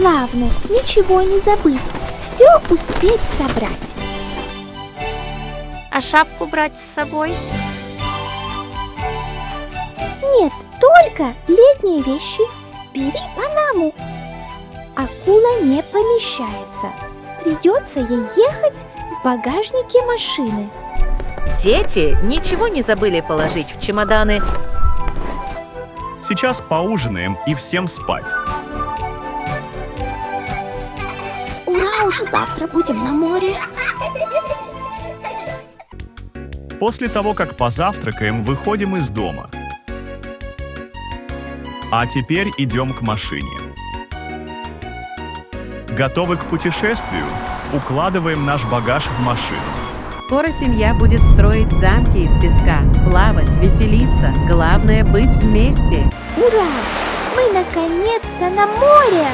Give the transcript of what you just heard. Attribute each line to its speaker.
Speaker 1: Главное, ничего не забыть, все успеть собрать.
Speaker 2: А шапку брать с собой?
Speaker 1: Нет, только летние вещи. Бери панаму. Акула не помещается. Придется ей ехать в багажнике машины.
Speaker 3: Дети ничего не забыли положить в чемоданы.
Speaker 4: Сейчас поужинаем и всем спать.
Speaker 1: Ура, уже завтра будем на море.
Speaker 4: После того, как позавтракаем, выходим из дома. А теперь идем к машине. Готовы к путешествию? Укладываем наш багаж в машину.
Speaker 5: Скоро семья будет строить замки из песка, плавать, веселиться. Главное быть вместе.
Speaker 1: Ура! Мы наконец-то на море!